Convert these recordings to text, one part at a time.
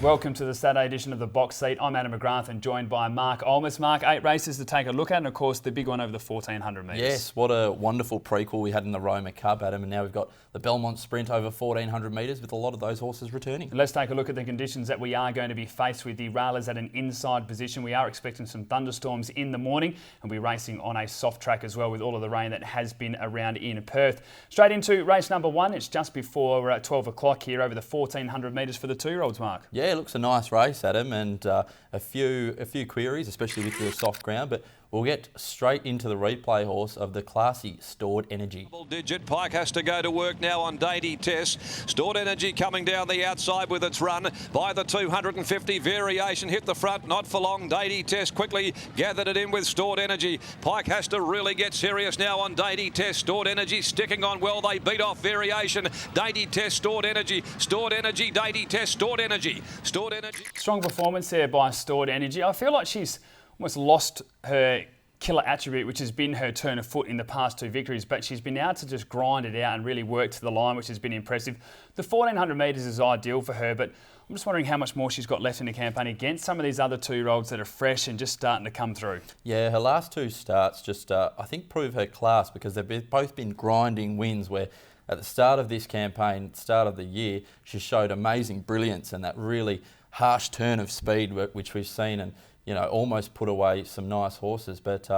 Welcome to the Saturday edition of the Box Seat. I'm Adam McGrath and joined by Mark Olmos. Mark, 8 races to take a look at, and of course the big one over the 1400 metres. Yes, what a wonderful prequel we had in the Roma Cup, Adam, and now we've got the Belmont Sprint over 1400 metres with a lot of those horses returning. Let's take a look at the conditions that we are going to be faced with. The railers at an inside position. We are expecting some thunderstorms in the morning, and we're racing on a soft track as well with all of the rain that has been around in Perth. Straight into race number 1. It's just before 12 o'clock here over the 1400 metres for the 2-year-olds, Mark. Yeah, it looks a nice race, Adam, and a few queries, especially with the soft ground, but we'll get straight into the replay horse of the classy Stored Energy. Double-digit Pike has to go to work now on Dainty Test. Stored Energy coming down the outside with its run by the 250 variation. Hit the front, not for long. Dainty Test quickly gathered it in with Stored Energy. Pike has to really get serious now on Dainty Test. Stored Energy sticking on well. They beat off variation. Dainty Test, Stored Energy. Stored Energy, Dainty Test, Stored Energy. Stored Energy. Strong performance there by Stored Energy. I feel like she's almost lost her killer attribute, which has been her turn of foot in the past 2 victories, but she's been able to just grind it out and really work to the line, which has been impressive. The 1400 metres is ideal for her, but I'm just wondering how much more she's got left in the campaign against some of these other 2-year-olds that are fresh and just starting to come through. Yeah, her last 2 starts just, I think, prove her class because they've both been grinding wins where at the start of this campaign, start of the year, she showed amazing brilliance and that really harsh turn of speed which we've seen and, you know, almost put away some nice horses. But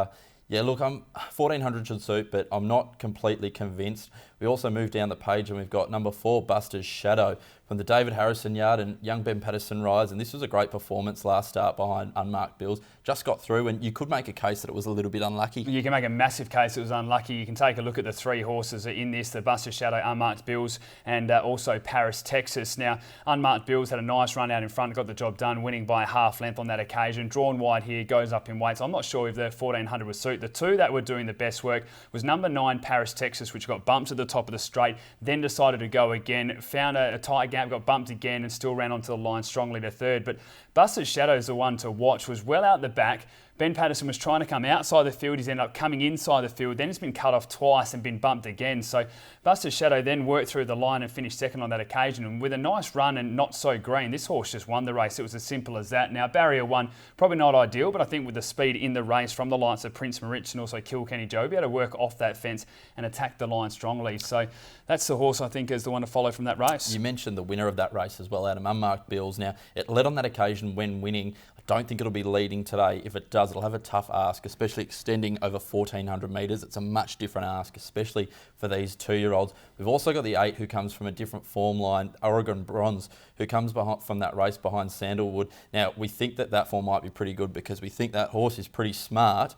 yeah, look, 1400 should suit, but I'm not completely convinced. We also moved down the page and we've got number 4, Buster's Shadow, from the David Harrison yard and young Ben Patterson rise. And this was a great performance last start behind Unmarked Bills. Just got through, and you could make a case that it was a little bit unlucky. You can make a massive case it was unlucky. You can take a look at the 3 horses in this, the Buster's Shadow, Unmarked Bills, and also Paris, Texas. Now, Unmarked Bills had a nice run out in front, got the job done, winning by a half length on that occasion. Drawn wide here, goes up in weights. I'm not sure if the 1400 would suit. The 2 that were doing the best work was number 9, Paris, Texas, which got bumped to the top of the straight, then decided to go again, found a tight gap, got bumped again and still ran onto the line strongly to 3rd. But Buster's Shadow is the one to watch, was well out the back. Ben Patterson was trying to come outside the field. He's ended up coming inside the field. Then he's been cut off twice and been bumped again. So Buster's Shadow then worked through the line and finished 2nd on that occasion. And with a nice run and not so green, this horse just won the race. It was as simple as that. Now, barrier 1, probably not ideal, but I think with the speed in the race from the likes of Prince Maritz and also Kilkenny Joe, be able to work off that fence and attack the line strongly. So that's the horse I think is the one to follow from that race. You mentioned the winner of that race as well, Adam, Unmarked Bills. Now, it led on that occasion when winning. I don't think it'll be leading today. If it does, it'll have a tough ask, especially extending over 1400 metres. It's a much different ask, especially for these 2-year-olds. We've also got the 8 who comes from a different form line, Oregon Bronze, who comes from that race behind Sandalwood. Now, we think that form might be pretty good because we think that horse is pretty smart,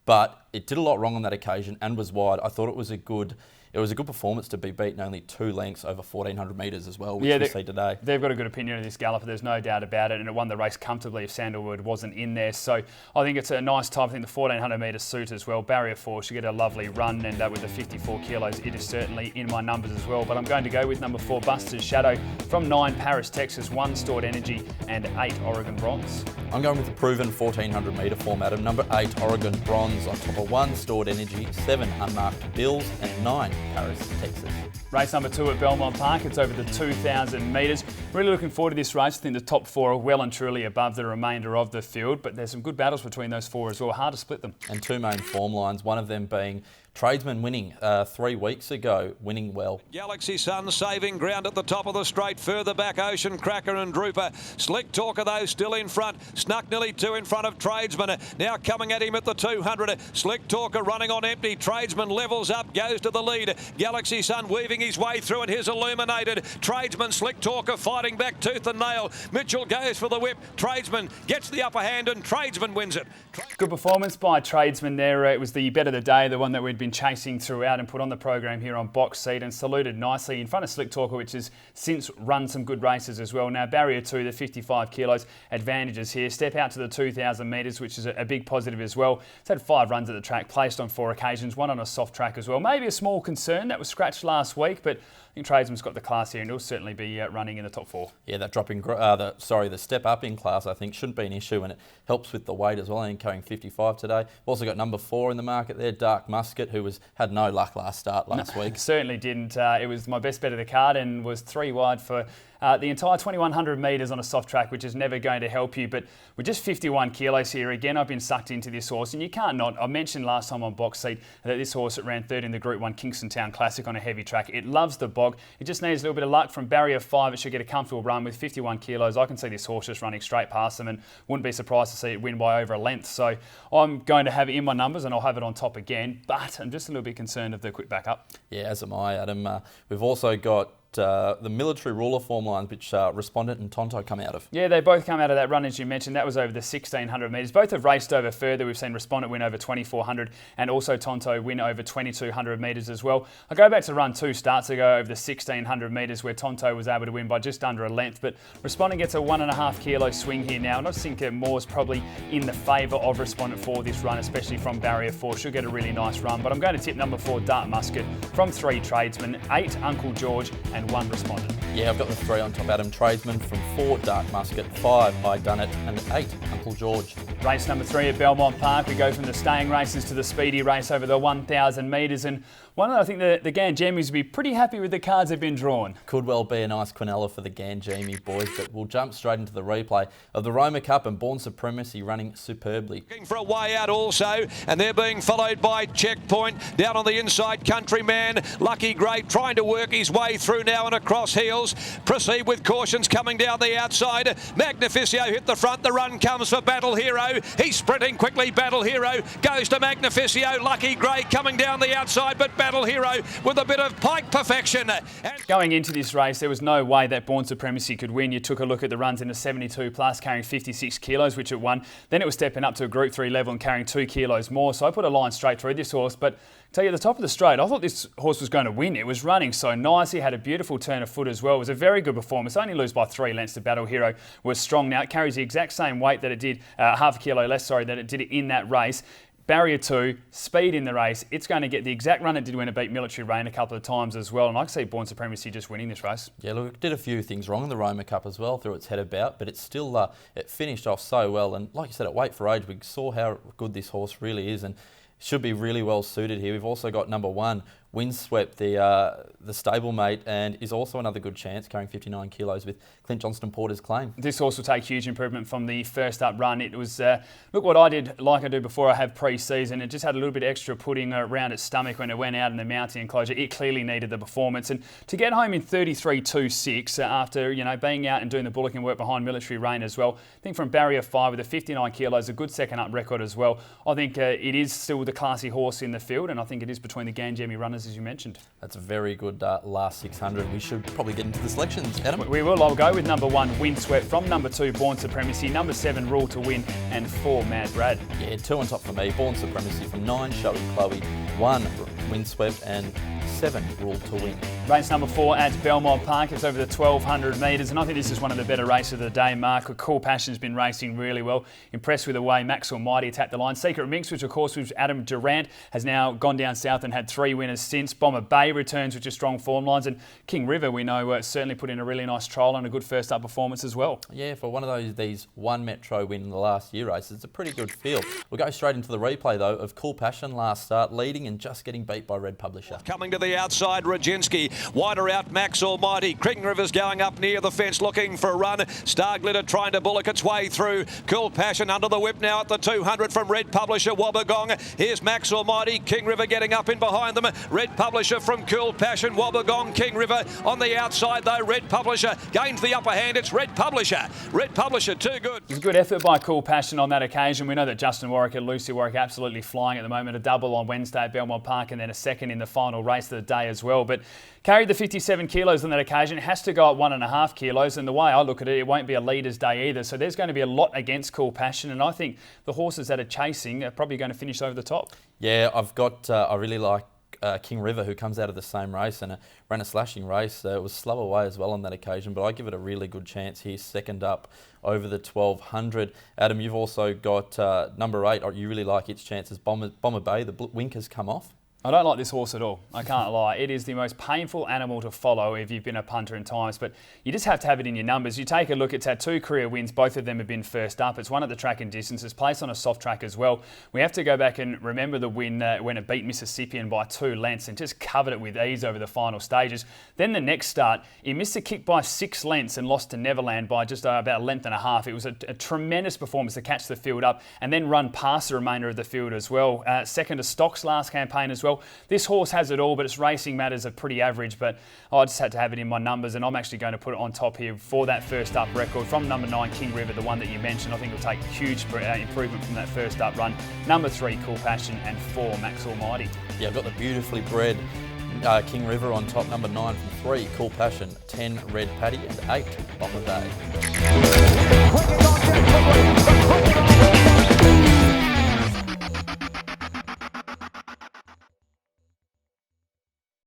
but it did a lot wrong on that occasion and was wide. I thought it was a good performance to be beaten only 2 lengths over 1400 metres as well, which we see today. They've got a good opinion of this galloper, there's no doubt about it, and it won the race comfortably if Sandalwood wasn't in there. So I think it's a nice time. I think the 1400 metre suit as well. Barrier 4 should get a lovely run, and with the 54 kilos, it is certainly in my numbers as well. But I'm going to go with number 4, Buster's Shadow, from 9, Paris, Texas, 1, Stored Energy, and 8, Oregon Bronze. I'm going with the proven 1400 metre form, Adam. Number 8, Oregon Bronze on top of 1, Stored Energy, 7, Unmarked Bills, and 9, Paris, Texas. Race number 2 at Belmont Park. It's over the 2,000 metres. Really looking forward to this race. I think the top 4 are well and truly above the remainder of the field, but there's some good battles between those 4 as well. Hard to split them. And 2 main form lines, one of them being Tradesman winning 3 weeks ago, winning well. Galaxy Sun saving ground at the top of the straight. Further back, Ocean Cracker and Drooper. Slick Talker, though, still in front. Snuck nearly 2 in front of Tradesman. Now coming at him at the 200. Slick Talker running on empty. Tradesman levels up, goes to the lead. Galaxy Sun weaving his way through, and here's Illuminated. Tradesman, Slick Talker fighting back tooth and nail. Mitchell goes for the whip. Tradesman gets the upper hand, and Tradesman wins it. Good performance by Tradesman there. It was the bet of the day, the one that we'd been chasing throughout and put on the program here on Box Seat, and saluted nicely in front of Slick Talker, which has since run some good races as well. Now, barrier 2, the 55 kilos, advantages here. Step out to the 2,000 metres, which is a big positive as well. It's had 5 runs at the track, placed on 4 occasions, 1 on a soft track as well. Maybe a small concern that was scratched last week, but I think Tradesman's got the class here and he'll certainly be running in the top 4. Yeah, that the step up in class I think shouldn't be an issue, and it helps with the weight as well. I think carrying 55 today. We've also got number 4 in the market there, Dark Musket, who had no luck last week. Certainly didn't. It was my best bet of the card and was 3 wide for the entire 2100 metres on a soft track, which is never going to help you. But with just 51 kilos here, again, I've been sucked into this horse, and you can't not. I mentioned last time on Box Seat that this horse ran third in the Group 1 Kingston Town Classic on a heavy track. It loves the bog. It just needs a little bit of luck from barrier 5. It should get a comfortable run with 51 kilos. I can see this horse just running straight past them, and wouldn't be surprised to see it win by over a length. So I'm going to have it in my numbers, and I'll have it on top again. But I'm just a little bit concerned of the quick backup. Yeah, as am I, Adam. We've also got the military ruler form lines, which Respondent and Tonto come out of. Yeah, they both come out of that run, as you mentioned. That was over the 1600 metres. Both have raced over further. We've seen Respondent win over 2400 and also Tonto win over 2200 metres as well. I go back to run 2 starts ago over the 1600 metres where Tonto was able to win by just under a length, but Respondent gets a 1.5 kilo swing here now, and I just think Moore's probably in the favour of Respondent for this run, especially from barrier 4. She'll get a really nice run, but I'm going to tip number 4, Dart Musket, from 3 Tradesmen, 8 Uncle George and 1 Respondent. Yeah, I've got the 3 on top, Adam. Tradesman from 4, Dark Musket, 5, I Done It, and 8, Uncle George. Race number 3 at Belmont Park. We go from the staying races to the speedy race over the 1,000 metres, and I think the Ganjamis will be pretty happy with the cards they've been drawn. Could well be a nice Quinella for the Ganjami boys, but we'll jump straight into the replay of the Roma Cup and Born Supremacy running superbly. Looking for a way out also, and they're being followed by Checkpoint down on the inside. Countryman, Lucky Great trying to work his way through now and across heels. Proceed with Cautions coming down the outside. Magnificio hit the front. The run comes for Battle Hero. He's sprinting quickly. Battle Hero goes to Magnificio. Lucky Great coming down the outside, but Battle Hero with a bit of pike perfection. And going into this race, there was no way that Born Supremacy could win. You took a look at the runs in a 72 plus, carrying 56 kilos, which it won. Then it was stepping up to a Group 3 level and carrying 2 kilos more. So I put a line straight through this horse, but tell you, at the top of the straight, I thought this horse was going to win. It was running so nice. He had a beautiful turn of foot as well. It was a very good performance. Only lose by 3 lengths to Battle Hero. Was strong now. It carries the exact same weight that it did, half a kilo less, sorry, that it did in that race. Barrier 2, speed in the race. It's going to get the exact run it did when it beat Military Rain a couple of times as well. And I can see Born Supremacy just winning this race. Yeah, look, it did a few things wrong in the Roma Cup as well through its head about, but it's still, it finished off so well. And like you said, at weight for age, we saw how good this horse really is and should be really well suited here. We've also got number 1, Windswept, the stablemate, and is also another good chance, carrying 59 kilos with Clint Johnston Porter's Claim. This horse will take huge improvement from the first up run. It was, look what I did, like I do before I have pre-season. It just had a little bit extra pudding around its stomach when it went out in the mounting enclosure. It clearly needed the performance. And to get home in 33.26 after, being out and doing the bullocking work behind Military Rain as well, I think from barrier 5 with a 59 kilos, a good second up record as well. I think it is still the classy horse in the field, and I think it is between the Ganjami runners, as you mentioned. That's a very good last 600. We should probably get into the selections, Adam. We will. I'll go with number 1, Windswept, from number 2, Born Supremacy, number 7, Rule to Win, and 4, Mad Brad. Yeah, 2 on top for me. Born Supremacy from 9, Showy Chloe, 1, Windswept, and 7, Rule to Win. Race number 4 at Belmont Park. It's over the 1200 metres, and I think this is one of the better races of the day, Mark. Cool Passion's been racing really well. Impressed with the way Max Almighty attacked the line. Secret Mix, which of course was Adam Durant, has now gone down south and had 3 winners since. Bomber Bay returns with just strong form lines, and King River, we know, certainly put in a really nice trial and a good first up performance as well. Yeah, for one of these 1 Metro win in the last year races, it's a pretty good field. We'll go straight into the replay though of Cool Passion last start, leading and just getting beat by Red Publisher. coming to the outside, Radzinski. Wider out, Max Almighty. King River's going up near the fence looking for a run. Star Glitter trying to bullock its way through. Cool Passion under the whip now at the 200 from Red Publisher, Wobbegong. Here's Max Almighty. King River getting up in behind them. Red Publisher from Cool Passion, Wobbegong. King River on the outside though. Red Publisher gains the upper hand. It's Red Publisher. Red Publisher too good. It was a good effort by Cool Passion on that occasion. We know that Justin Warwick and Lucy Warwick absolutely flying at the moment. A double on Wednesday at Belmont Park and then a second in the final race of the day as well. But carried the 57 kilos on that occasion. It has to go at 1.5 kilos. And the way I look at it, it won't be a leader's day either. So there's going to be a lot against Cool Passion. And I think the horses that are chasing are probably going to finish over the top. Yeah, I really like King River, who comes out of the same race and ran a slashing race. It was slow away as well on that occasion, but I give it a really good chance here, second up over the 1200. Adam, you've also got number 8. You really like its chances. Bomber Bay, the wink has come off. I don't like this horse at all. I can't lie. It is the most painful animal to follow if you've been a punter in times, but you just have to have it in your numbers. You take a look, it's had 2 career wins. Both of them have been first up. It's won at the track and distance. It's placed on a soft track as well. We have to go back and remember the win when it beat Mississippian by 2 lengths and just covered it with ease over the final stages. Then the next start, he missed a kick by 6 lengths and lost to Neverland by just about a length and a half. It was a tremendous performance to catch the field up and then run past the remainder of the field as well. Second to Stock's last campaign as well. This horse has it all, but its racing matters are pretty average, but I just had to have it in my numbers, and I'm actually going to put it on top here for that first up record from number 9 King River, the one that you mentioned. I think it'll take huge improvement from that first up run. Number 3 Cool Passion and 4 Max Almighty. Yeah, I've got the beautifully bred King River on top, number 9 from 3 Cool Passion, 10 Red Paddy and 8 Bomber Day.